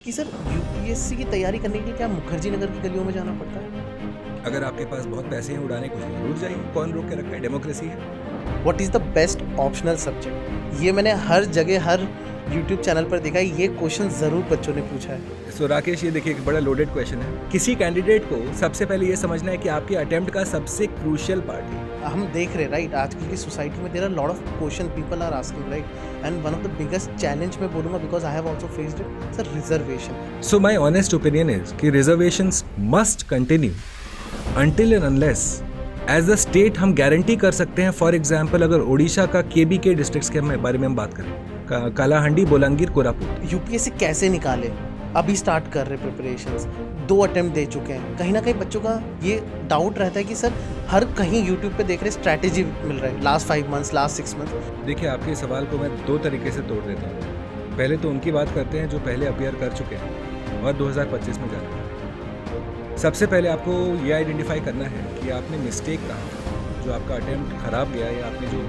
कि sir UPSC की तैयारी करने के लिए क्या मुखर्जी नगर की गलियों में जाना पड़ता है? अगर आपके पास बहुत पैसे हैं उड़ाने को जरूर जाइए। कौन रोक के रखा है? डेमोक्रेसी है। What is the best optional subject? ये मैंने हर जगह हर यूट्यूब चैनल पर देखा है, ये क्वेश्चन ज़रूर बच्चों ने पूछा है। सो राकेश, ये देखिए एक बड़ा लोडेड क्वेश्चन है। किसी कैंडिडेट को सबसे पहले ये समझना है कि आपके अटेम्प्ट का सबसे क्रूशियल पार्ट है। हम देख रहे राइट, आजकल की सोसाइटी में there are lot of question people are asking right, and one of the biggest challenge मैं बोलूँगा because I have also faced it, sir reservation. So my honest opinion is कि reservations must continue until and unless as a state हम guarantee कर सकते हैं। For example, अगर ओडिशा का KBK districts के बारे में हम बात करें, कालाहांडी, बोलांगीर, कोरापुट, यूपीएससी कैसे निकाले? अभी स्टार्ट कर रहे प्रिपरेशंस, 2 अटेम्प्ट दे चुके हैं। कहीं ना कहीं बच्चों का ये डाउट रहता है कि सर हर कहीं यूट्यूब पे देख रहे स्ट्रैटेजी मिल रहा है लास्ट 5 मंथ्स, लास्ट 6 मंथ्स। देखिए आपके सवाल को मैं 2 तरीके से तोड़ देता हूँ। पहले तो उनकी बात करते हैं जो पहले अपीयर कर चुके हैं और 2025 में जाना है। सबसे पहले आपको ये आइडेंटिफाई करना है कि आपने मिस्टेक कहाँ की, जो आपका अटेम्प्ट खराब गया, या आपने जो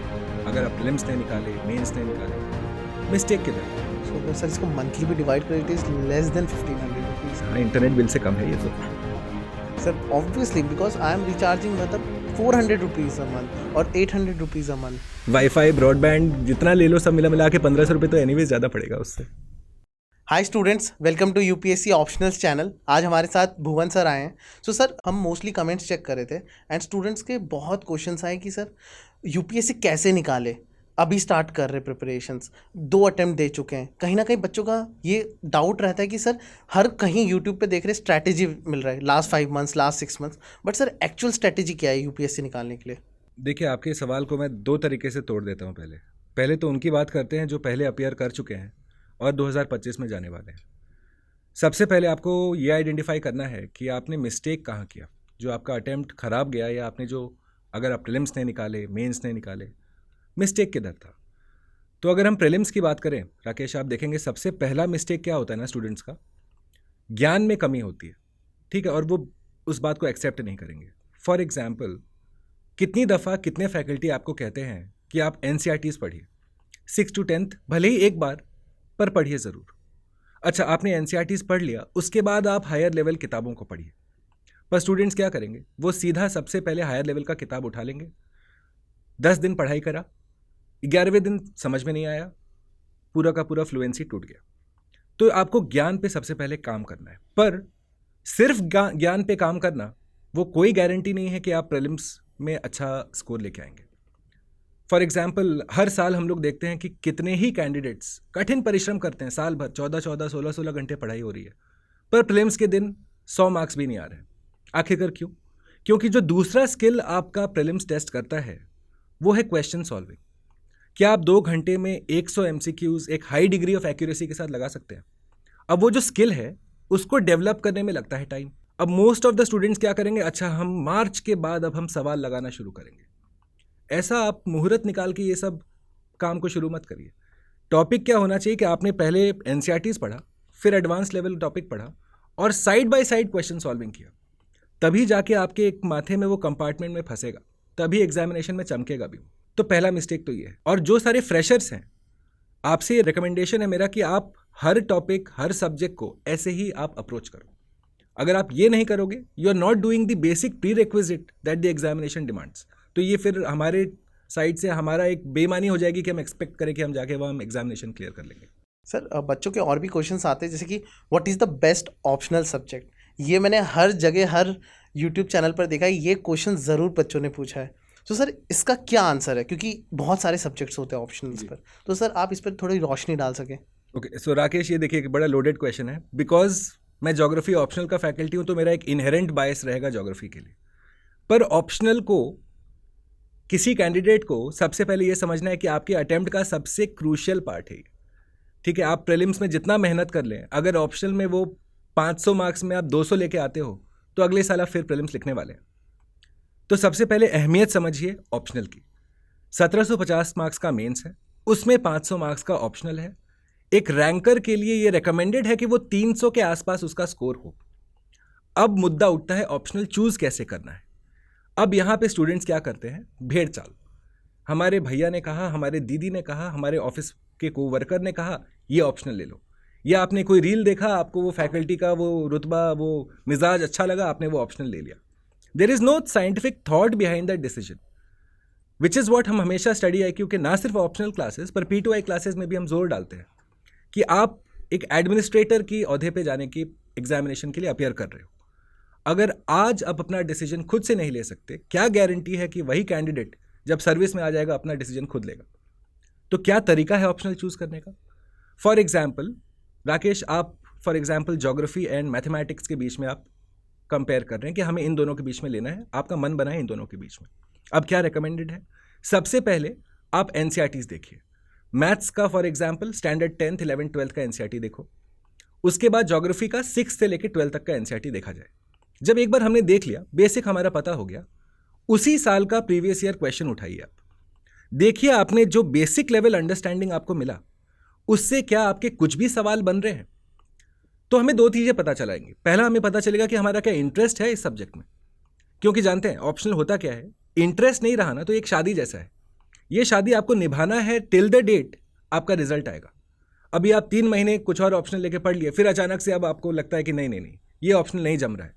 अगर आप प्रीलिम्स नहीं निकाले, मेंस नहीं निकाले, मिस्टेक किधर? तो सर इसको मंथली भी डिवाइड करें, it is less than 1500 rupees. हाँ, इंटरनेट बिल से कम है ये तो। Sir obviously because I am recharging मतलब 400 रुपीज अ मंथ और 800 rupees a month. Wifi, broadband जितना ले लो सब मिला मिला के 1500 रुपये तो एनीवेज ज़्यादा पड़ेगा उससे। Hi students, welcome to UPSC optionals channel. आज हमारे साथ भुवन सर आए हैं। सो सर हम मोस्टली कमेंट्स चेक कर रहे थे एंड स्टूडेंट्स के बहुत क्वेश्चंस आए कि सर यूपीएससी कैसे निकाले? अभी स्टार्ट कर रहे प्रिपरेशंस, 2 अटेम्प्ट दे चुके हैं। कहीं ना कहीं बच्चों का ये डाउट रहता है कि सर हर कहीं यूट्यूब पे देख रहे स्ट्रैटेजी मिल रहा है last 5 months, last 6 months, but sir actual strategy क्या है यूपीएससी निकालने के लिए? देखिए आपके सवाल को मैं 2 तरीके से तोड़ देता हूँ। पहले तो उनकी बात करते हैं जो पहले अपीयर कर चुके हैं और 2025 में जाने वाले हैं। सबसे पहले आपको ये आइडेंटिफाई करना है कि आपने मिस्टेक कहाँ किया, जो आपका अटेम्प्ट खराब गया, या आपने जो अगर आप प्रीलिम्स नहीं निकाले, मेंस नहीं निकाले, मिस्टेक किधर था? तो अगर हम प्रीलिम्स की बात करें राकेश, आप देखेंगे सबसे पहला मिस्टेक क्या होता है ना स्टूडेंट्स का, ज्ञान में कमी होती है। ठीक है, और वो उस बात को एक्सेप्ट नहीं करेंगे। फॉर एग्जाम्पल, कितनी दफ़ा कितने फैकल्टी आपको कहते हैं कि आप एनसीईआरटीज़ पढ़िए, 6 to 10th भले ही एक बार, पर पढ़िए ज़रूर। अच्छा, आपने एनसीईआरटीज़ पढ़ लिया, उसके बाद आप हायर लेवल किताबों को पढ़िए। पर स्टूडेंट्स क्या करेंगे, वो सीधा सबसे पहले हायर लेवल का किताब उठा लेंगे। 10 दिन पढ़ाई करा, 11वें दिन समझ में नहीं आया, पूरा का पूरा फ्लुएंसी टूट गया। तो आपको ज्ञान पे सबसे पहले काम करना है। पर सिर्फ ज्ञान पे काम करना वो कोई गारंटी नहीं है कि आप प्रीलिम्स में अच्छा स्कोर लेके आएंगे। फॉर एग्जाम्पल, हर साल हम लोग देखते हैं कि कितने ही कैंडिडेट्स कठिन परिश्रम करते हैं, साल भर 14-14, 16-16 घंटे पढ़ाई हो रही है, पर प्रीलिम्स के दिन 100 मार्क्स भी नहीं आ रहे हैं। आखिरकार क्यों? क्योंकि जो दूसरा स्किल आपका प्रीलिम्स टेस्ट करता है वो है क्वेश्चन सॉल्विंग। क्या आप 2 घंटे में 100 MCQs एक हाई डिग्री ऑफ एक्यूरेसी के साथ लगा सकते हैं? अब वो जो स्किल है उसको डेवलप करने में लगता है टाइम। अब मोस्ट ऑफ द स्टूडेंट्स क्या करेंगे, अच्छा हम मार्च के बाद अब हम सवाल लगाना शुरू करेंगे। ऐसा आप मुहूर्त निकाल के ये सब काम को शुरू मत करिए। टॉपिक क्या होना चाहिए कि आपने पहले एनसीईआरटीज़ पढ़ा, फिर एडवांस लेवल टॉपिक पढ़ा और side by side question solving किया, तभी जाके आपके एक माथे में वो कंपार्टमेंट में फंसेगा, तभी एग्जामिनेशन में चमकेगा भी। तो पहला मिस्टेक तो ये है। और जो सारे फ्रेशर्स हैं, आपसे ये रिकमेंडेशन है मेरा कि आप हर टॉपिक, हर सब्जेक्ट को ऐसे ही आप अप्रोच करो। अगर आप ये नहीं करोगे, you are not doing the basic prerequisite that the examination demands, तो ये फिर हमारे साइड से हमारा एक बेईमानी हो जाएगी कि हम एक्सपेक्ट करें कि हम जाके वहाँ हम एग्जामिनेशन क्लियर कर लेंगे। सर बच्चों के और भी क्वेश्चंस आते हैं जैसे कि what is the best optional subject? ये मैंने हर जगह हर यूट्यूब चैनल पर देखा है, ये क्वेश्चन ज़रूर बच्चों ने पूछा है। तो सर इसका क्या आंसर है, क्योंकि बहुत सारे सब्जेक्ट्स होते हैं ऑप्शनल्स पर, तो सर आप इस पर थोड़ी रोशनी डाल सकें। ओके, सो राकेश, ये देखिए एक बड़ा लोडेड क्वेश्चन है। बिकॉज मैं ज्योग्राफी ऑप्शनल का फैकल्टी हूँ तो मेरा एक इनहेरेंट बायस रहेगा ज्योग्राफी के लिए। पर ऑप्शनल को किसी कैंडिडेट को सबसे पहले ये समझना है कि आपके अटेम्प्ट का सबसे क्रूशियल पार्ट है। ठीक है, आप प्रीलिम्स में जितना मेहनत कर लें, अगर ऑप्शनल में वो 500 मार्क्स में आप 200 लेके आते हो तो अगले साल आप फिर प्रीलिम्स लिखने वाले हैं। तो सबसे पहले अहमियत समझिए ऑप्शनल की। 1750 मार्क्स का मेंस है, उसमें 500 मार्क्स का ऑप्शनल है। एक रैंकर के लिए ये रिकमेंडेड है कि वो 300 के आसपास उसका स्कोर हो। अब मुद्दा उठता है ऑप्शनल चूज कैसे करना है। अब यहाँ पे स्टूडेंट्स क्या करते हैं, भेड़ चाल। हमारे भैया ने कहा, हमारे दीदी ने कहा, हमारे ऑफिस के कोवर्कर ने कहा ये ऑप्शनल ले लो, या आपने कोई रील देखा, आपको वो फैकल्टी का वो रुतबा, वो मिजाज अच्छा लगा, आपने वो ऑप्शनल ले लिया. There is no scientific thought behind that decision, which is what हम हमेशा स्टडी आई क्यू के ना सिर्फ ऑप्शनल क्लासेस पर P2I क्लासेस में भी हम जोर डालते हैं कि आप एक एडमिनिस्ट्रेटर की ओहदे पे जाने की एग्जामिनेशन के लिए अपियर कर रहे हो. अगर आज आप अपना डिसीजन खुद से नहीं ले सकते, क्या गारंटी है कि वही कैंडिडेट जब सर्विस में आ जाएगा अपना डिसीजन खुद लेगा? तो क्या तरीका है ऑप्शनल चूज करने का? फॉर एग्जाम्पल राकेश, आप for example geography and mathematics के बीच में आप कंपेयर कर रहे हैं कि हमें इन दोनों के बीच में लेना है, आपका मन बना है इन दोनों के बीच में. अब क्या रिकमेंडेड है? सबसे पहले आप NCERTs देखिए. मैथ्स का for example standard 10th 11th 12th का NCERT देखो. उसके बाद ज्योग्राफी का 6th से लेकर 12th तक का NCERT देखा जाए. जब एक बार हमने देख लिया, बेसिक हमारा पता हो गया, उसी साल का प्रीवियस ईयर क्वेश्चन उठाइए आप. देखिए आपने जो बेसिक लेवल अंडरस्टैंडिंग आपको मिला, उससे क्या आपके कुछ भी सवाल बन रहे हैं? तो हमें दो चीज़ें पता चलाएंगी. पहला, हमें पता चलेगा कि हमारा क्या इंटरेस्ट है इस सब्जेक्ट में, क्योंकि जानते हैं ऑप्शनल होता क्या है, इंटरेस्ट नहीं रहा ना तो एक शादी जैसा है. ये शादी आपको निभाना है टिल द डेट आपका रिजल्ट आएगा. अभी आप 3 महीने कुछ और ऑप्शनल लेके पढ़ लिए, फिर अचानक से अब आपको लगता है कि नहीं नहीं नहीं, ये ऑप्शनल नहीं जम रहा है,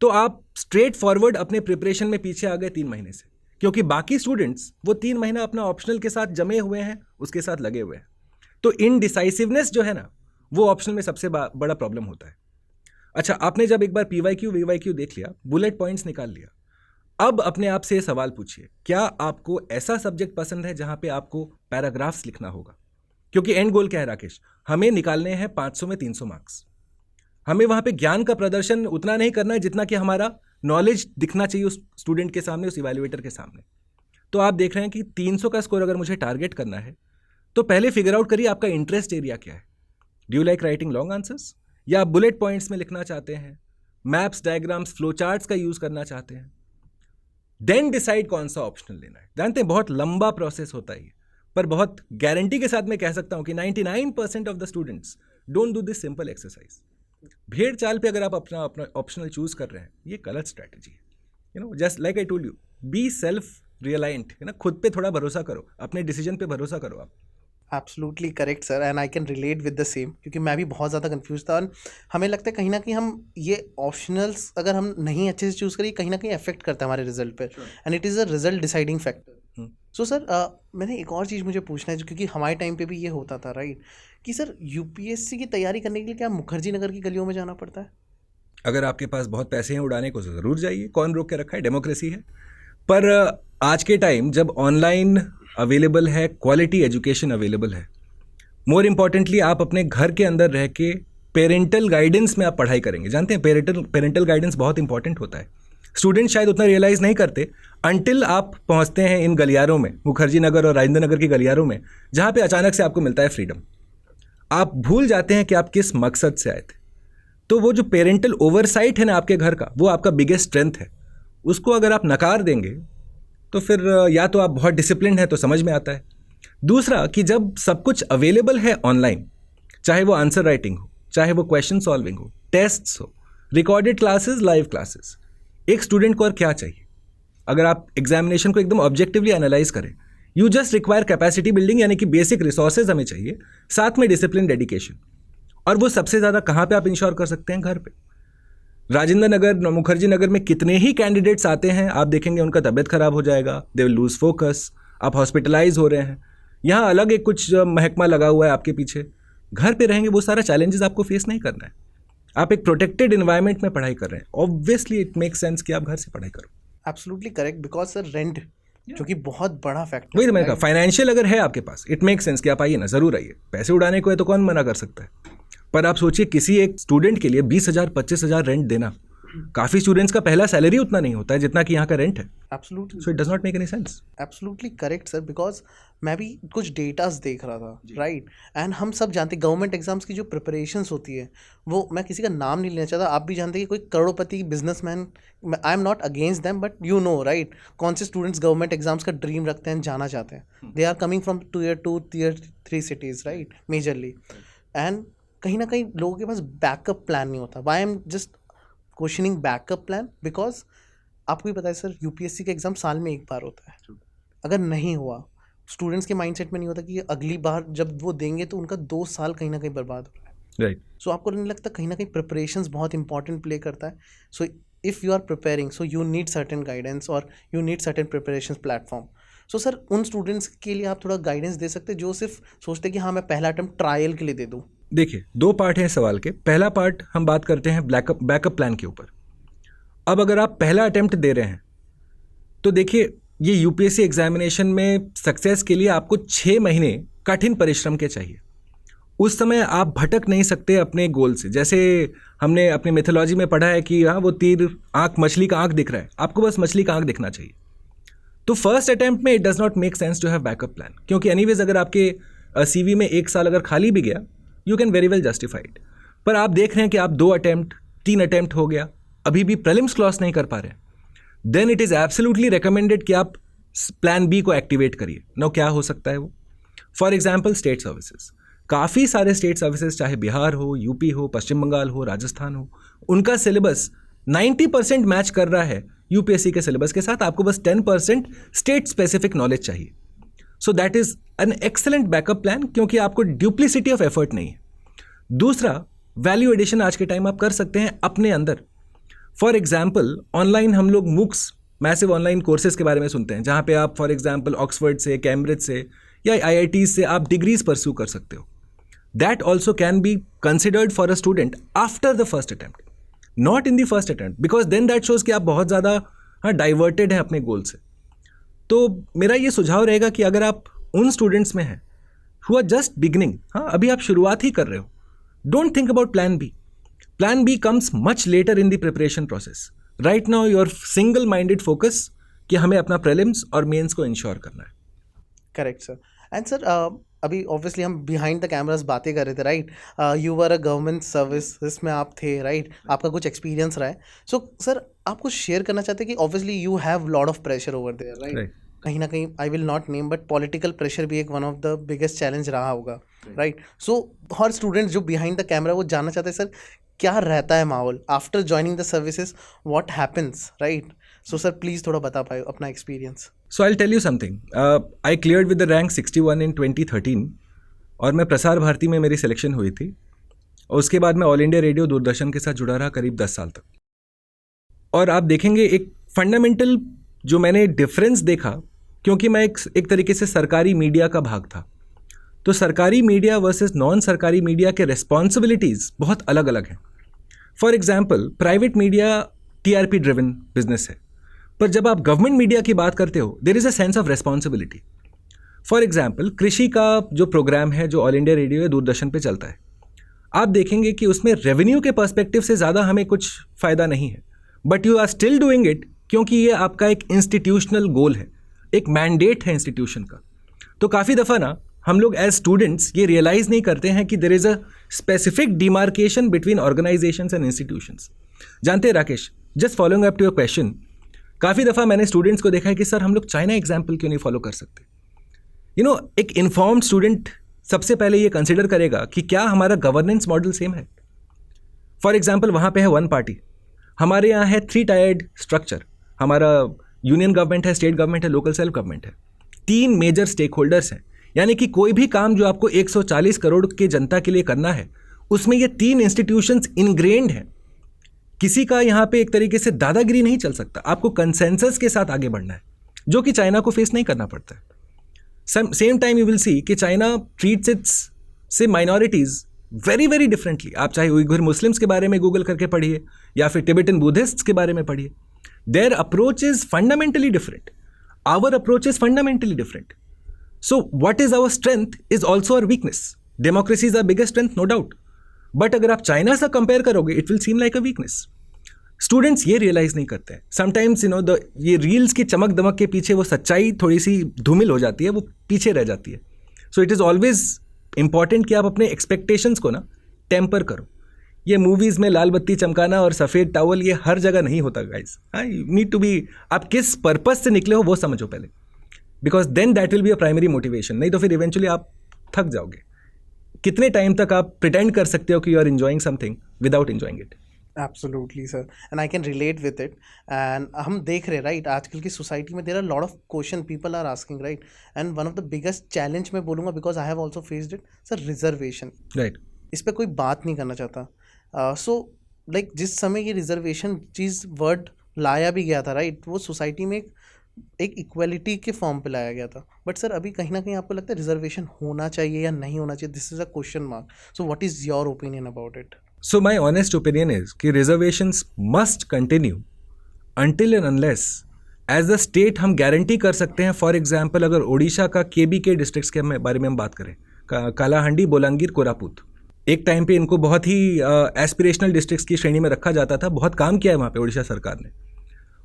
तो आप स्ट्रेट फॉरवर्ड अपने प्रिपरेशन में पीछे आ गए 3 महीने से, क्योंकि बाकी स्टूडेंट्स वो 3 महीना अपना ऑप्शनल के साथ जमे हुए हैं, उसके साथ लगे हुए हैं. तो इनडिसाइसिवनेस जो है ना, वो ऑप्शनल में सबसे बड़ा प्रॉब्लम होता है. अच्छा, आपने जब एक बार PYQ VYQ देख लिया, बुलेट पॉइंट्स निकाल लिया, अब अपने आप से सवाल पूछिए, क्या आपको ऐसा सब्जेक्ट पसंद है जहां पे आपको पैराग्राफ्स लिखना होगा? क्योंकि एंड गोल क्या है राकेश, हमें निकालने हैं 500 में 300 मार्क्स. हमें वहां पे ज्ञान का प्रदर्शन उतना नहीं करना है जितना कि हमारा नॉलेज दिखना चाहिए उस स्टूडेंट के सामने, उस इवैल्यूएटर के सामने. तो आप देख रहे हैं कि 300 का स्कोर अगर मुझे टारगेट करना है, तो पहले फिगर आउट करिए आपका इंटरेस्ट एरिया क्या है. Do you like writing long answers, या आप बुलेट पॉइंट्स में लिखना चाहते हैं, मैप्स, डायग्राम्स, फ्लो चार्ट्स का यूज करना चाहते हैं? देन डिसाइड कौन सा ऑप्शनल लेना है. जानते हैं बहुत लंबा प्रोसेस होता है, पर बहुत गारंटी के साथ मैं कह सकता हूं कि 99% of the students don't do this simple exercise. भेड़ चाल पे अगर आप अपना अपना ऑप्शनल चूज कर रहे हैं, ये गलत स्ट्रैटेजी है. Just like I told you, be self reliant, है ना, खुद पे थोड़ा भरोसा करो, अपने डिसीजन पे भरोसा करो आप. Absolutely correct sir, and I can relate with the same, क्योंकि मैं भी बहुत ज़्यादा कंफ्यूज था. और हमें लगता है कहीं ना कहीं हम ये ऑप्शनल्स अगर हम नहीं अच्छे से चूज़ करें, कहीं ना कहीं अफेक्ट करता है हमारे रिजल्ट पे, and it is a result deciding factor. So sir, मैंने एक और चीज़ मुझे पूछना है, क्योंकि हमारे टाइम पे भी ये होता था राइट, कि सर UPSC की तैयारी करने के लिए क्या मुखर्जी नगर की गलियों में जाना पड़ता है? अगर आपके पास बहुत पैसे हैं उड़ाने को, तो ज़रूर जाइए, कौन रोक के रखा है, डेमोक्रेसी है. पर आज के टाइम जब ऑनलाइन अवेलेबल है, क्वालिटी एजुकेशन अवेलेबल है, मोर इम्पॉर्टेंटली आप अपने घर के अंदर रह के पेरेंटल गाइडेंस में आप पढ़ाई करेंगे. जानते हैं पेरेंटल गाइडेंस बहुत इंपॉर्टेंट होता है. स्टूडेंट शायद उतना रियलाइज़ नहीं करते अनटिल आप पहुंचते हैं इन गलियारों में, मुखर्जी नगर और राजेंद्र नगर की गलियारों में, जहां पे अचानक से आपको मिलता है फ्रीडम. आप भूल जाते हैं कि आप किस मकसद से आए थे. तो वो जो पेरेंटल ओवरसाइट है ना आपके घर का, वो आपका बिगेस्ट स्ट्रेंथ है. उसको अगर आप नकार देंगे तो फिर या तो आप बहुत डिसिप्लिन है तो समझ में आता है. दूसरा कि जब सब कुछ अवेलेबल है ऑनलाइन, चाहे वो आंसर राइटिंग हो, चाहे वो क्वेश्चन सॉल्विंग हो, टेस्ट्स हो, रिकॉर्डेड क्लासेस, लाइव क्लासेस, एक स्टूडेंट को और क्या चाहिए? अगर आप एग्जामिनेशन को एकदम ऑब्जेक्टिवली एनालाइज करें, you just require capacity building, यानी कि बेसिक रिसोर्सेज हमें चाहिए, साथ में डिसिप्लिन, डेडिकेशन. और वो सबसे ज़्यादा कहाँ पे आप इंश्योर कर सकते हैं? घर पे. राजेंद्र नगर, मुखर्जी नगर में कितने ही कैंडिडेट्स आते हैं, आप देखेंगे उनका तबीयत खराब हो जाएगा, दे विल लूज फोकस, आप हॉस्पिटलाइज हो रहे हैं, यहाँ अलग एक कुछ महकमा लगा हुआ है आपके पीछे. घर पे रहेंगे, वो सारा चैलेंजेस आपको फेस नहीं करना है. आप एक प्रोटेक्टेड इन्वायरमेंट में पढ़ाई कर रहे हैं, ऑब्वियसली इट मेक सेंस कि आप घर से पढ़ाई करो. Absolutely correct, because sir rent जो कि बहुत बड़ा फैक्टर वही तो मैंने कहा, फाइनेंशियल अगर है आपके पास, इट मेक सेंस कि आप आइए ना, जरूर आइए. पैसे उड़ाने को है तो कौन मना कर सकता है. पर आप सोचिए किसी एक स्टूडेंट के लिए 20,000 25,000 रेंट देना, काफी स्टूडेंट्स का पहला सैलरी उतना नहीं होता है जितना कि यहाँ का रेंट है. Absolutely, so it does not make any sense. Absolutely correct sir, because मैं भी कुछ डेटास देख रहा था राइट, एंड हम सब जानते हैं गवर्नमेंट एग्जाम्स की जो प्रिपरेशंस होती है, वो मैं किसी का नाम नहीं लेना चाहता, आप भी जानते हैं कि कोई करोड़पति businessman, I am not against them, but you know right, कौन से स्टूडेंट्स गवर्नमेंट एग्जाम्स का ड्रीम रखते हैं, जाना चाहते हैं. They are coming from Tier 2 Tier 3 cities right, majorly. And कहीं ना कहीं लोगों के पास बैकअप प्लान नहीं होता. Why am just questioning backup plan, because आपको भी पता है सर, UPSC का एग्ज़ाम साल में एक बार होता है. अगर नहीं हुआ, स्टूडेंट्स के माइंडसेट में नहीं होता कि अगली बार जब वो देंगे तो उनका 2 साल कहीं ना कहीं बर्बाद हो रहा है. राइट। सो आपको नहीं लगता कहीं ना कहीं प्रिपरेशंस बहुत इंपॉर्टेंट प्ले करता है? So if you are preparing, so you need certain guidance और you need certain preparation platform. So sir उन स्टूडेंट्स के लिए आप थोड़ा गाइडेंस दे सकते हैं जो सिर्फ सोचते हैं कि हाँ मैं पहला अटेम्प्ट ट्रायल के लिए दे दूँ? देखिए, 2 पार्ट हैं सवाल के। पहला पार्ट हम बात करते हैं बैकअप प्लान के ऊपर। अब अगर आप पहला अटेम्प्ट दे रहे हैं तो देखिए, ये यूपीएससी एग्जामिनेशन में सक्सेस के लिए आपको 6 महीने कठिन परिश्रम के चाहिए। उस समय आप भटक नहीं सकते अपने गोल से। जैसे हमने अपनी मिथोलॉजी में पढ़ा है कि हाँ, वो तीर आँख, मछली का आँख दिख रहा है, आपको बस मछली का आँख दिखना चाहिए। तो फर्स्ट अटेम्प्ट में it does not make sense to have backup plan, क्योंकि एनीवेज अगर आपके सीवी में 1 साल अगर खाली भी गया, you can very well justify it. पर आप देख रहे हैं कि आप 2 अटेम्प्ट 3 अटेम्प्ट हो गया, अभी भी प्रीलिम्स क्रॉस नहीं कर पा रहे हैं, then it is absolutely recommended कि आप प्लान बी को एक्टिवेट करिए। नो, क्या हो सकता है वो? For example state services. काफ़ी सारे स्टेट सर्विसेज, चाहे बिहार हो, यूपी हो, पश्चिम बंगाल हो, राजस्थान हो, उनका सिलेबस 90% मैच कर रहा है यूपीएससी के सिलेबस के साथ। आपको बस 10% स्टेट स्पेसिफिक नॉलेज चाहिए। So that is an excellent backup plan, क्योंकि आपको ड्यूप्लिसिटी ऑफ एफर्ट नहीं है। दूसरा, वैल्यू एडिशन आज के टाइम आप कर सकते हैं अपने अंदर। फॉर एग्जाम्पल, ऑनलाइन हम लोग मूक्स, मैसिव ऑनलाइन कोर्सेज के बारे में सुनते हैं, जहाँ पे आप फॉर एग्जाम्पल ऑक्सफर्ड से, कैम्ब्रिज से या आईआईटीज से आप डिग्रीज परस्यू कर सकते हो। That also can be considered for a student after the first attempt, not in the first attempt, because then that shows कि आप बहुत ज़्यादा डाइवर्टेड हैं अपने गोल से। तो मेरा ये सुझाव रहेगा कि अगर आप उन स्टूडेंट्स में हैं हु आर जस्ट बिगिनिंग, अभी आप शुरुआत ही कर रहे हो, don't think about plan B. Plan B comes much later in the preparation process. Right now, your single-minded focus कि हमें अपना prelims और mains को ensure करना है. Correct sir. एंड सर अभी ऑब्वियसली हम बिहाइंड द कैमरास बातें कर रहे थे, right? You were a government service में आप थे, राइट? आपका कुछ एक्सपीरियंस रहा है. सो सर आप कुछ शेयर करना चाहते हैं कि obviously you have lot of pressure over there, right? Right. कहीं ना कहीं I will not name, but political pressure भी एक one of the biggest challenge रहा होगा, राइट? सो हर स्टूडेंट जो बिहाइंड द कैमरा वो जानना चाहते हैं सर क्या रहता है माहौल after joining the services, what happens, right? So sir please थोड़ा बता पाए अपना experience. So I'll tell you something. I cleared with the rank 61 in 2013 और मैं प्रसार भारती में मेरी सिलेक्शन हुई थी, और उसके बाद मैं ऑल इंडिया रेडियो दूरदर्शन के साथ जुड़ा रहा करीब 10 साल तक. और आप देखेंगे एक फंडामेंटल जो मैंने डिफरेंस देखा, क्योंकि मैं एक तरीके से सरकारी मीडिया का भाग था, तो सरकारी मीडिया वर्सेस नॉन सरकारी मीडिया के रिस्पॉन्सिबिलिटीज़ बहुत अलग अलग हैं. For example, private media TRP driven business है, पर जब आप गवर्नमेंट मीडिया की बात करते हो there is a sense of responsibility. For example, कृषि का जो प्रोग्राम है जो ऑल इंडिया रेडियो या दूरदर्शन पे चलता है, आप देखेंगे कि उसमें रेवेन्यू के पर्सपेक्टिव से ज़्यादा हमें कुछ फ़ायदा नहीं है, but you are still doing it, क्योंकि ये आपका एक इंस्टीट्यूशनल गोल है, एक मैंडेट है इंस्टीट्यूशन का. तो काफ़ी दफ़ा ना हम लोग एज स्टूडेंट्स ये रियलाइज़ नहीं करते हैं कि there is a specific demarcation between organisations and institutions. जानते हैं Rakesh, just following up to your question, काफ़ी दफ़ा मैंने स्टूडेंट्स को देखा है कि सर हम लोग चाइना एग्जाम्पल क्यों नहीं फॉलो कर सकते. एक इन्फॉर्म्ड स्टूडेंट सबसे पहले ये कंसिडर करेगा कि क्या हमारा गवर्नेंस मॉडल सेम है. फॉर एग्जाम्पल, वहाँ पे है 1 पार्टी, हमारे यहाँ है 3 टायर्ड स्ट्रक्चर. हमारा यूनियन गवर्नमेंट है, स्टेट गवर्नमेंट है, लोकल सेल्फ गवर्नमेंट है. 3 मेजर स्टेक होल्डर्स हैं, यानी कि कोई भी काम जो आपको 140 करोड़ के जनता के लिए करना है, उसमें ये 3 इंस्टीट्यूशंस इनग्रेन्ड हैं. किसी का यहाँ पे एक तरीके से दादागिरी नहीं चल सकता, आपको कंसेंसस के साथ आगे बढ़ना है, जो कि चाइना को फेस नहीं करना पड़ता है. Same time you will see कि चाइना ट्रीट्स इट्स से माइनॉरिटीज़ वेरी वेरी डिफरेंटली. आप चाहे उइघुर मुस्लिम्स के बारे में गूगल करके पढ़िए या फिर टिबेटन बुद्धिस्ट्स के बारे में पढ़िए. Their approach is fundamentally different, our approach is fundamentally different. So what is our strength is also our weakness. Democracy is our biggest strength, no doubt, but अगर आप चाइना से कंपेयर करोगे it will seem like a weakness. Students ये realise नहीं करते हैं. Sometimes ये reels की चमक दमक के पीछे वो सच्चाई थोड़ी सी धूमिल हो जाती है, वो पीछे रह जाती है. So it is always important कि आप अपने एक्सपेक्टेशंस को ना टेम्पर करो. ये मूवीज़ में लाल बत्ती चमकाना और सफ़ेद टावल ये हर जगह नहीं होता guys. You need to be, आप किस पर्पज से निकले हो वो समझो पहले, because then that will be a primary motivation. नहीं तो फिर इवेंचुअली आप थक जाओगे. कितने टाइम तक आप प्रिटेंड कर सकते हो कि you are enjoying something without enjoying it. Absolutely sir, and I can relate with it. And हम देख रहे हैं, राइट, आजकल की सोसाइटी में there are lot of question people are asking, right? And one of the biggest challenge मैं बोलूँगा, because I have also faced it, sir, reservation. Right. इस पे कोई बात नहीं करना चाहता। सो लाइक जिस समय ये रिजर्वेशन चीज़ वर्ड लाया भी गया था राइट, वो सोसाइटी में एक इक्वलिटी के फॉर्म पे लाया गया था। बट सर अभी कहीं ना कहीं आपको लगता है रिजर्वेशन होना चाहिए या नहीं होना चाहिए? This is a question mark. So what is your opinion about it? So my honest opinion is कि reservations must continue until and unless as a state हम गारंटी कर सकते हैं। फॉर एग्जाम्पल अगर ओडिशा का केबीके डिस्ट्रिक्ट्स के बारे में हम बात करें, कालाहांडी, बोलांगीर, कोरापुट, एक टाइम पे इनको बहुत ही एस्पिरेशनल डिस्ट्रिक्ट्स की श्रेणी में रखा जाता था। बहुत काम किया है वहाँ पे उड़ीसा सरकार ने।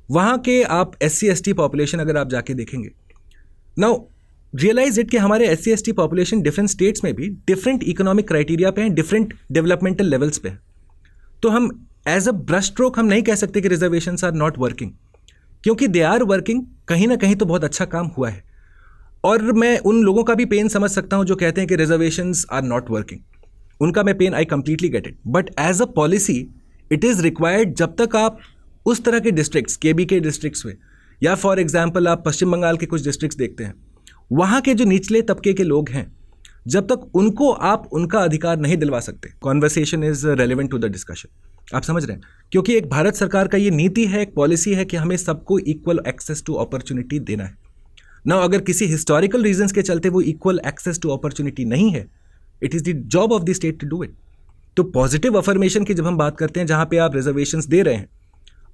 वहाँ के आप SC ST पॉपुलेशन अगर आप जाके देखेंगे, नाउ रियलाइज इट कि हमारे SC ST population different states में भी डिफरेंट इकोनॉमिक क्राइटेरिया पे हैं, डिफरेंट डेवलपमेंटल लेवल्स पे हैं। तो हम एज अ ब्रश स्ट्रोक हम नहीं कह सकते कि रिजर्वेशंस आर नॉट वर्किंग, क्योंकि दे आर वर्किंग। कहीं ना कहीं तो बहुत अच्छा काम हुआ है। और मैं उन लोगों का भी पेन समझ सकता हूं जो कहते हैं कि रिजर्वेशंस आर नॉट वर्किंग। उनका मैं pain I completely get it. But as a policy it is required, जब तक आप उस तरह के डिस्ट्रिक्ट्स, केबीके डिस्ट्रिक्ट्स में, या फॉर एग्जाम्पल आप पश्चिम बंगाल के कुछ डिस्ट्रिक्ट्स देखते हैं, वहाँ के जो निचले तबके के लोग हैं, जब तक उनको आप उनका अधिकार नहीं दिलवा सकते, conversation is relevant to the discussion. आप समझ रहे हैं? क्योंकि एक भारत सरकार का ये नीति है, एक पॉलिसी है कि हमें सबको इक्वल एक्सेस टू अपॉर्चुनिटी देना है ना। अगर किसी हिस्टोरिकल रीजंस के चलते वो इक्वल एक्सेस टू अपॉर्चुनिटी नहीं है, it is the job of the state to do it. तो पॉजिटिव अफर्मेशन की जब हम बात करते हैं, जहाँ पे आप रिजर्वेशंस दे रहे हैं,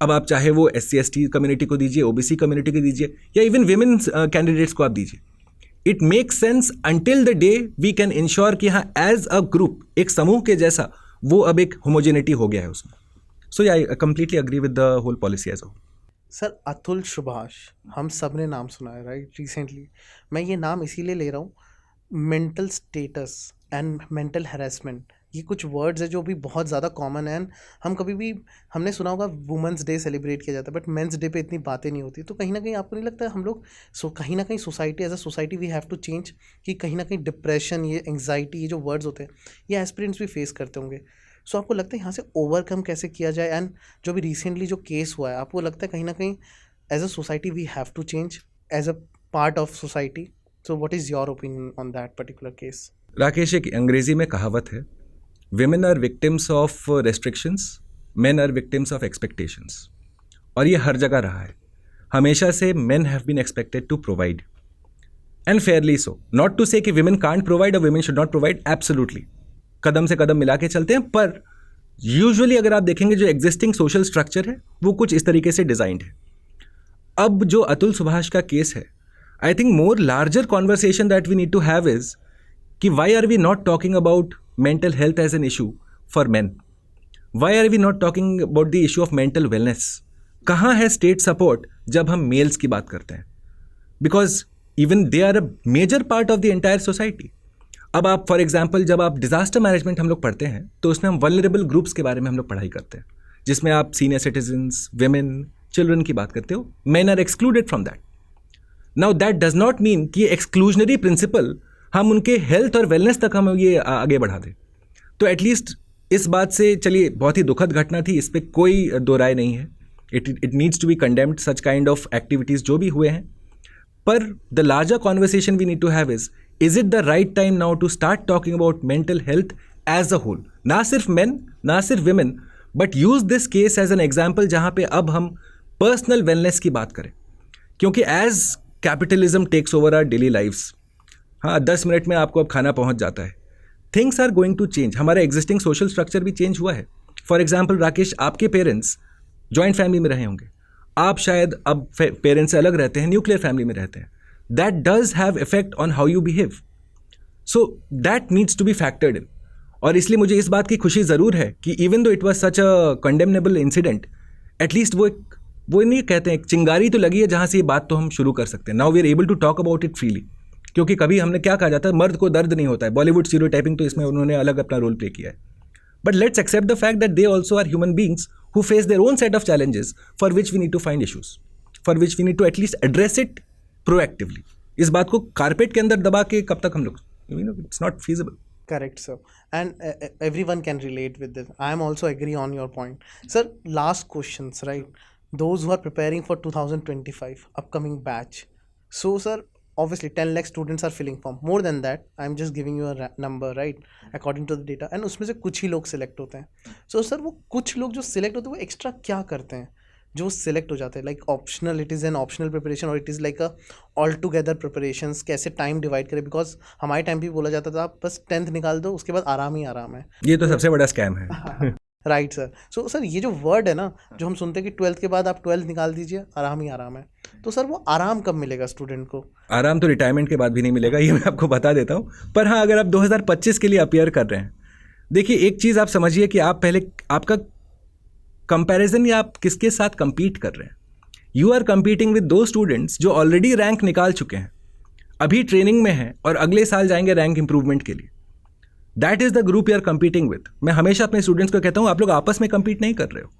अब आप चाहे वो SC ST कम्युनिटी को दीजिए, OBC कम्युनिटी को दीजिए, या इवन विमेन कैंडिडेट्स को आप दीजिए, it make sense until the day we can ensure कि हाँ एज अ ग्रुप, एक समूह के जैसा, वो अब एक होमोजेनिटी हो गया है उसमें। So I completely agree with the whole policy as a whole. Sir Atul Subhash, हम सब ने नाम सुना है राइट रिसेंटली। मैं ये नाम इसीलिए ले रहा हूँ, mental status and mental harassment, ये कुछ वर्ड्स है जो भी बहुत ज़्यादा कॉमन है। हम कभी भी, हमने सुना होगा वुमेंस डे सेलिब्रेट किया जाता है, बट मेंस डे पे इतनी बातें नहीं होती। तो कहीं ना कहीं आपको नहीं लगता है हम लोग कहीं ना कहीं society, as a society we have to change, कि कहीं ना कहीं डिप्रेशन, ये एंग्जाइटी, ये जो वर्ड्स होते हैं, ये एस्पिरेंट्स भी फेस करते होंगे। सो आपको लगता है यहाँ से ओवरकम कैसे किया जाए? एंड जो भी रिसेंटली जो केस हुआ है, आपको लगता है कहीं ना कहीं as a society we have to change as a part of society? So what is your opinion on that particular case? Rakesh, एक अंग्रेजी में कहावत है, women are victims of restrictions, men are victims of expectations. और ये हर जगह रहा है। हमेशा से men have been expected to provide, and fairly so. Not to say कि विमेन कांट प्रोवाइड और women should not provide, absolutely कदम से कदम मिला के चलते हैं। पर यूजुअली अगर आप देखेंगे जो एग्जिस्टिंग सोशल स्ट्रक्चर है वो कुछ इस तरीके से डिजाइंड है। अब जो अतुल सुभाष का केस है, I think more larger conversation that we need to have is कि why are we not talking about mental health as an issue for men? Why are we not talking about the issue of mental wellness? कहाँ है state support जब हम mails की बात करते हैं? Because even they are a major part of the entire society. अब आप फॉर एग्जाम्पल जब आप डिजास्टर मैनेजमेंट हम लोग पढ़ते हैं, तो उसमें हम वल्नरेबल ग्रुप्स के बारे में हम लोग पढ़ाई करते हैं, जिसमें आप सीनियर सिटीजन्स, वेमेन, चिल्ड्रन की बात करते हो। Men are excluded from that. Now that does not mean कि एक्सक्लूजनरी प्रिंसिपल हम उनके हेल्थ और वेलनेस तक हम ये आगे बढ़ा दें। तो एटलीस्ट इस बात से, चलिए बहुत ही दुखद घटना थी, इस पर कोई दो राय नहीं है, it needs to be condemned such kind of activities जो भी हुए हैं। पर the larger conversation we need to have is it the right time now to start talking about mental health as a whole? ना सिर्फ men, ना सिर्फ women, but use this case as an example जहाँ पे अब हम personal wellness की बात करें। क्योंकि as capitalism takes over our daily lifes, हाँ 10 मिनट में आपको अब खाना पहुंच जाता है, things are going to change. हमारा एग्जिस्टिंग सोशल स्ट्रक्चर भी चेंज हुआ है। फॉर एग्जाम्पल राकेश, आपके पेरेंट्स जॉइंट फैमिली में रहे होंगे, आप शायद अब पेरेंट्स से अलग रहते हैं, न्यूक्लियर फैमिली में रहते हैं। That does have effect on how you behave, so that needs to be factored in. और इसलिए मुझे इस बात की खुशी ज़रूर है कि even though it was such a condemnable incident, at least वो नहीं कहते हैं, एक चिंगारी तो लगी है जहाँ से ये बात तो हम शुरू कर सकते हैं। Now we are able to talk about it freely. क्योंकि कभी हमने क्या कहा जाता है, मर्द को दर्द नहीं होता है, बॉलीवुड स्टीरियोटाइपिंग तो इसमें उन्होंने अलग अपना रोल प्ले किया है। But let's accept the fact that they also are human beings who face their own set of challenges for which we need to find issues, for which we need to at least address it proactively. इस बात को carpet के अंदर दबा के कब तक हम लोग, it's not feasible. Correct, sir. And everyone can relate with this. I am also agree on your point. Sir, last questions, right? Those who are preparing for 2025 upcoming batch. So, sir, obviously 10 lakh students are filling form, more than that I'm just giving you a number, right, according to the data, and उसमें से कुछ ही लोग select होते हैं. So sir वो कुछ लोग जो सिलेक्ट होते हैं वो एक्स्ट्रा क्या करते हैं जो सिलेक्ट हो जाते हैं? Like optional, it is an optional preparation और it is like a all together preparations? कैसे टाइम डिवाइड करें? बिकॉज हमारे टाइम भी बोला जाता था आप बस 10th निकाल दो, उसके बाद आराम ही आराम है. ये तो सबसे बड़ा स्कैम है. Right sir. सो सर ये जो वर्ड है ना, जो हम सुनते हैं कि 12th के बाद आप 12th निकाल दीजिए, आराम ही आराम है, तो सर वो आराम कब मिलेगा स्टूडेंट को? आराम तो रिटायरमेंट के बाद भी नहीं मिलेगा, ये मैं आपको बता देता हूँ. पर हाँ, अगर आप 2025 के लिए अपियर कर रहे हैं, देखिए एक चीज़ आप समझिए कि आप पहले आपका कंपैरिजन या आप किसके साथ compete कर रहे हैं. यू आर competing विद दो स्टूडेंट्स जो ऑलरेडी रैंक निकाल चुके हैं, अभी ट्रेनिंग में हैं और अगले साल जाएंगे रैंक इंप्रूवमेंट के लिए. That is the group you are competing with. मैं हमेशा अपने स्टूडेंट्स को कहता हूँ आप लोग आपस में compete नहीं कर रहे हो.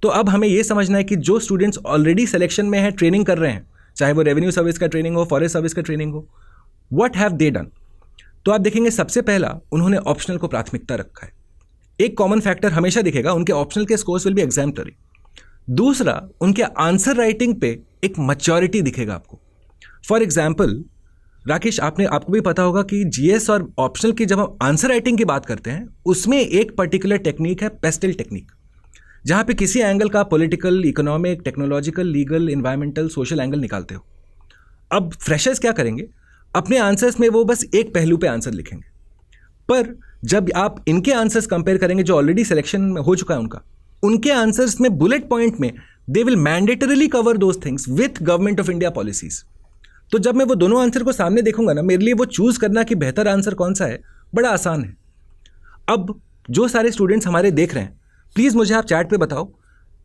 तो अब हमें ये समझना है कि जो स्टूडेंट्स ऑलरेडी सिलेक्शन में हैं, ट्रेनिंग कर रहे हैं, चाहे वो रेवेन्यू सर्विस का ट्रेनिंग हो, फॉरेस्ट सर्विस का ट्रेनिंग हो, व्हाट हैव दे डन? तो आप देखेंगे सबसे पहला उन्होंने ऑप्शनल को प्राथमिकता रखा है. एक कॉमन फैक्टर हमेशा दिखेगा, उनके ऑप्शनल के स्कोर्स विल बी एग्जाम्पलरी. दूसरा, उनके आंसर राइटिंग पे एक मैच्योरिटी दिखेगा आपको. फॉर एग्जाम्पल राकेश, आपको भी पता होगा कि जीएस और ऑप्शनल की जब हम आंसर राइटिंग की बात करते हैं, उसमें एक पर्टिकुलर टेक्निक है पेस्टल टेक्निक, जहाँ पे किसी एंगल का political, economic, technological, legal, environmental, social angle निकालते हो. अब फ्रेशर्स क्या करेंगे, अपने आंसर्स में वो बस एक पहलू पे आंसर लिखेंगे. पर जब आप इनके आंसर्स कंपेयर करेंगे जो ऑलरेडी सिलेक्शन में हो चुका है उनके आंसर्स में बुलेट पॉइंट में they will mandatorily cover those things with government of India policies. तो जब मैं वो दोनों आंसर को सामने देखूंगा ना, मेरे लिए वो चूज करना कि बेहतर आंसर कौन सा है बड़ा आसान है. अब जो सारे स्टूडेंट्स हमारे देख रहे हैं, प्लीज मुझे आप चैट पे बताओ,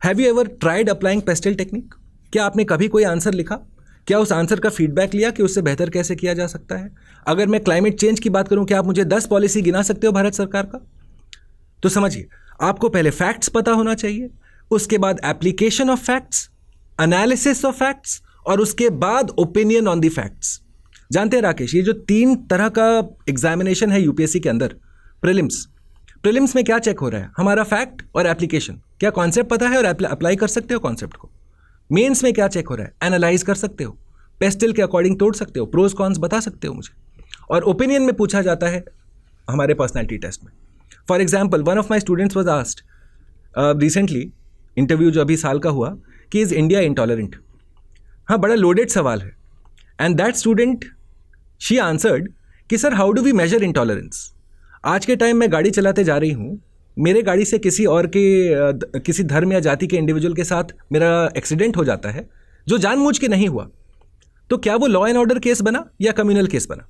have you ever tried applying pastel technique? क्या आपने कभी कोई आंसर लिखा? क्या उस आंसर का फीडबैक लिया कि उससे बेहतर कैसे किया जा सकता है? अगर मैं क्लाइमेट चेंज की बात करूं, क्या आप मुझे 10 पॉलिसी गिना सकते हो भारत सरकार का? तो समझिए, आपको पहले फैक्ट्स पता होना चाहिए, उसके बाद application of facts, analysis of facts, और उसके बाद ओपिनियन ऑन द फैक्ट्स. जानते हैं राकेश, ये जो 3 तरह का एग्जामिनेशन है यूपीएससी के अंदर, प्रीलिम्स में क्या चेक हो रहा है? हमारा फैक्ट और एप्लीकेशन, क्या कॉन्सेप्ट पता है और अप्लाई कर सकते हो कॉन्सेप्ट को. मेंस में क्या चेक हो रहा है? एनालाइज कर सकते हो, पेस्टल के अकॉर्डिंग तोड़ सकते हो, प्रोज कॉन्स बता सकते हो मुझे. और ओपिनियन में पूछा जाता है हमारे पर्सनैलिटी टेस्ट में. For example, one of my students was asked recently, interview जो अभी साल का हुआ, कि इज इंडिया इंटॉलरेंट? हाँ, बड़ा लोडेड सवाल है. And that student, she answered कि sir how do we measure intolerance? आज के टाइम में गाड़ी चलाते जा रही हूँ, मेरे गाड़ी से किसी और के किसी धर्म या जाति के इंडिविजुअल के साथ मेरा एक्सीडेंट हो जाता है जो जानबूझ के नहीं हुआ, तो क्या वो लॉ एंड ऑर्डर केस बना या कम्युनल केस बना?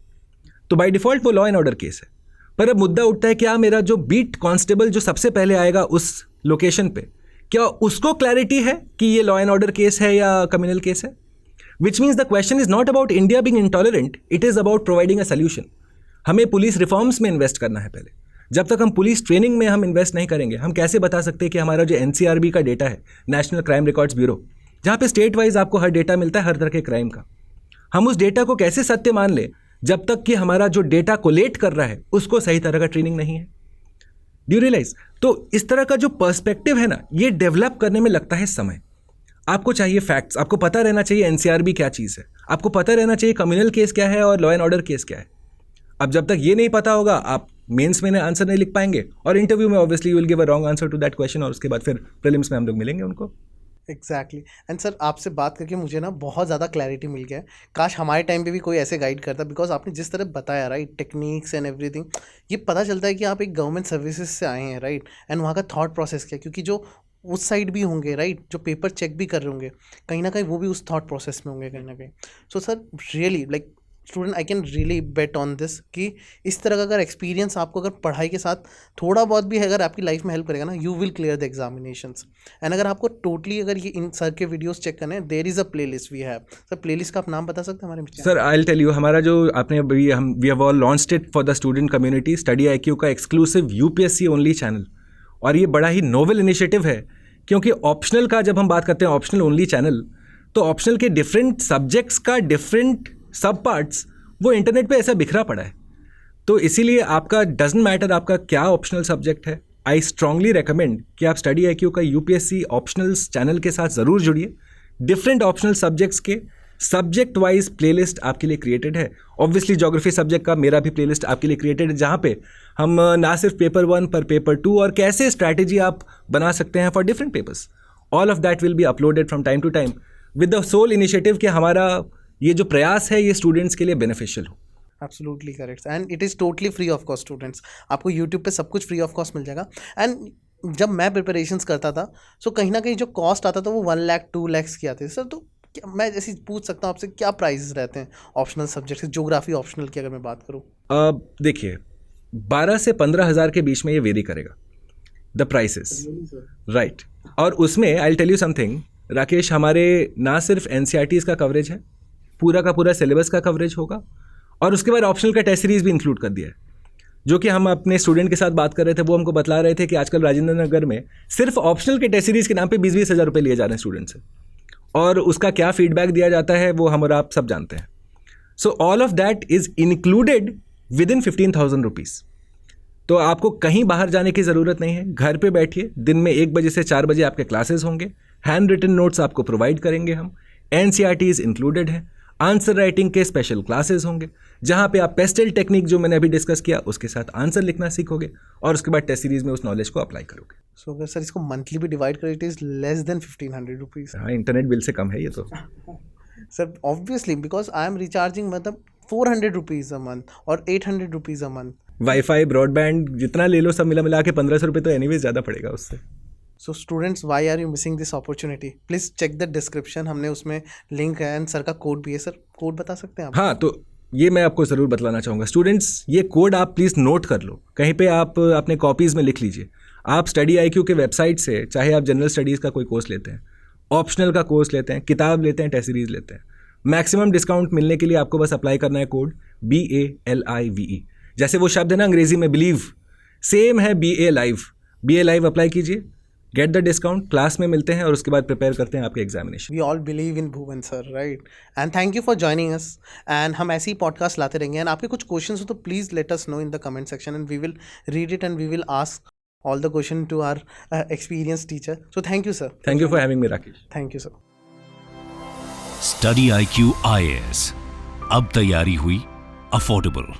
तो बाय डिफॉल्ट वो लॉ एंड ऑर्डर केस है. पर अब मुद्दा उठता है, क्या मेरा जो बीट कांस्टेबल जो सबसे पहले आएगा उस लोकेशन पे, क्या उसको क्लैरिटी है कि ये लॉ एंड ऑर्डर केस है या कम्युनल केस है? Which means the question is not about India being intolerant, it is about providing a solution. हमें पुलिस रिफॉर्म्स में इन्वेस्ट करना है पहले. जब तक हम पुलिस ट्रेनिंग में हम इन्वेस्ट नहीं करेंगे, हम कैसे बता सकते हैं कि हमारा जो एनसीआरबी का डेटा है, नेशनल क्राइम रिकॉर्ड्स ब्यूरो, जहाँ पे स्टेट वाइज आपको हर डेटा मिलता है हर तरह के क्राइम का, हम उस डेटा को कैसे सत्य मान ले जब तक कि हमारा जो डेटा कोलेट कर रहा है उसको सही तरह का ट्रेनिंग नहीं है? Do you realise? तो इस तरह का जो पर्सपेक्टिव है ना, ये डेवलप करने में लगता है समय. आपको चाहिए फैक्ट्स, आपको पता रहना चाहिए एनसीआरबी क्या चीज़ है, आपको पता रहना चाहिए कम्युनल केस क्या है और लॉ एंड ऑर्डर केस क्या है. अब जब तक ये नहीं पता होगा, आप मेंस में आंसर नहीं लिख पाएंगे, और इंटरव्यू में obviously you will give a wrong answer to that question, और उसके बाद फिर प्रीलिम्स में हम लोग मिलेंगे उनको. एग्जैक्टली. एंड सर आपसे बात करके मुझे ना बहुत ज़्यादा क्लैरिटी मिल गया है. काश हमारे टाइम पे भी कोई ऐसे गाइड करता, बिकॉज आपने जिस तरह बताया, राइट, टेक्निक्स एंड एवरीथिंग, ये पता चलता है कि आप एक गवर्नमेंट सर्विसेज से आए हैं, राइट, एंड वहाँ का थॉट प्रोसेस क्या, क्योंकि जो उस साइड भी होंगे, राइट, जो पेपर चेक भी कर रहे होंगे, कहीं ना कहीं वो भी उस थॉट प्रोसेस में होंगे कहीं ना कहीं. So sir really like student, I can really bet on this कि इस तरह का अगर एक्सपीरियंस आपको अगर पढ़ाई के साथ थोड़ा बहुत भी अगर आपकी लाइफ में हेल्प करेगा ना, you will clear the examinations. And अगर आपको टोटली अगर ये इन सर के वीडियोस चेक करने हैं, there is a playlist we have. Sir playlist का आप नाम बता सकते हैं हमारे? Sir I will tell you, हमारा जो आपने अभी we have all launched it for the student community, study IQ का एक्सक्लूसिव यूपीएससी ओनली चैनल. और ये बड़ा ही नोवेल इनिशिएटिव है, क्योंकि ऑप्शनल का जब हम बात करते हैं ऑप्शनल ओनली चैनल, तो ऑप्शनल के डिफरेंट सब्जेक्ट्स का डिफरेंट सब पार्ट्स वो इंटरनेट पे ऐसा बिखरा पड़ा है. तो इसीलिए आपका डजंट मैटर आपका क्या ऑप्शनल सब्जेक्ट है, आई स्ट्रांगली रेकमेंड कि आप स्टडी IQ का यूपीएससी ऑप्शनल्स चैनल के साथ ज़रूर जुड़िए. डिफरेंट ऑप्शनल सब्जेक्ट्स के सब्जेक्ट वाइज प्लेलिस्ट आपके लिए क्रिएटेड है। ऑब्वियसली ज्योग्राफी सब्जेक्ट का मेरा भी प्लेलिस्ट आपके लिए क्रिएटेड है, जहाँ पे हम ना सिर्फ पेपर 1 पर पेपर 2 और कैसे स्ट्रैटेजी आप बना सकते हैं for different papers, all of that will be uploaded from time to time with the sole initiative कि हमारा ये जो प्रयास है ये स्टूडेंट्स के लिए बेनिफिशियल हो। Absolutely correct and it is totally free of cost students, आपको यूट्यूब पे सब कुछ फ्री ऑफ कॉस्ट मिल जाएगा। एंड जब मैं प्रिपरेशंस करता था सो कहीं ना कहीं जो कॉस्ट आता था वो 1 लाख 2 लाख की आती थी सर। तो क्या मैं जैसे पूछ सकता हूँ आपसे क्या प्राइसेस रहते हैं ऑप्शनल सब्जेक्ट्स, ज्योग्राफी ऑप्शनल की अगर मैं बात करूँ? देखिए 12 से 15 हज़ार के बीच में ये वेरी करेगा द प्राइसेस, राइट। और उसमें I tell you something Rakesh, हमारे ना सिर्फ NCERTs का कवरेज है, पूरा का पूरा सिलेबस का कवरेज होगा, और उसके बाद ऑप्शनल का टेस्ट सीरीज भी इंक्लूड कर दिया है। जो कि हम अपने स्टूडेंट के साथ बात कर रहे थे, वो हमको बतला रहे थे कि आजकल राजेंद्र नगर में सिर्फ ऑप्शनल के टेस्ट सीरीज के नाम पे 20-20 हज़ार रुपये लिए जा रहे हैं स्टूडेंट से, और उसका क्या फीडबैक दिया जाता है वो हम और आप सब जानते हैं। So all of that is included with in 15,000 rupees. तो आपको कहीं बाहर जाने की ज़रूरत नहीं है, घर पे बैठिए, दिन में 1 बजे से 4 बजे आपके क्लासेस होंगे, हैंड रिटन नोट्स आपको प्रोवाइड करेंगे हम, NCERTs इंक्लूडेड है, आंसर राइटिंग के स्पेशल क्लासेस होंगे जहाँ पे आप पेस्टल टेक्निक जो मैंने अभी डिस्कस किया उसके साथ आंसर लिखना सीखोगे, और उसके बाद टेस्ट सीरीज में उस नॉलेज को अप्लाई करोगे। सो अगर सर इसको मंथली भी डिवाइड करें it is less than 1500 rupees. हाँ, इंटरनेट बिल से कम है ये तो। Sir obviously because I am recharging मतलब 400 रुपीज़ अ मंथ और 800 rupees a month. Wifi broadband जितना ले लो सब मिला के 1500 रुपये तो एनीवेज ज़्यादा पड़ेगा उससे। So students why are you missing this opportunity? Please check the description, हमने उसमें लिंक है एंड सर का कोड भी है। सर कोड बता सकते हैं आप? हाँ, तो ये मैं आपको ज़रूर बतलाना चाहूँगा स्टूडेंट्स, ये कोड आप प्लीज़ नोट कर लो, कहीं पे आप अपने कॉपीज़ में लिख लीजिए। आप स्टडी IQ के वेबसाइट से, चाहे आप जनरल स्टडीज़ का कोई कोर्स लेते हैं, ऑप्शनल का कोर्स लेते हैं, किताब लेते हैं, टेस्ट सीरीज लेते हैं, मैक्सिमम डिस्काउंट मिलने के लिए आपको बस अप्लाई करना है कोड BALIVE। जैसे वो शब्द है ना अंग्रेजी में बिलीव, सेम है BA लाइव अप्लाई कीजिए, गेट द डिस्काउंट, क्लास में मिलते हैं और उसके बाद प्रिपेयर करते हैं आपके examination. We all believe in Bhuvan sir, right? And thank you for joining us, and हम ऐसे ही पॉडकास्ट लाते रहेंगे। एंड आपके कुछ क्वेश्चंस हो तो please let us know in the comment section and we will read it and we will ask all the question to our experience teacher. So thank you sir. Thank you for having me Rakesh. Thank you sir. Study IQ IAS, अब तैयारी हुई affordable.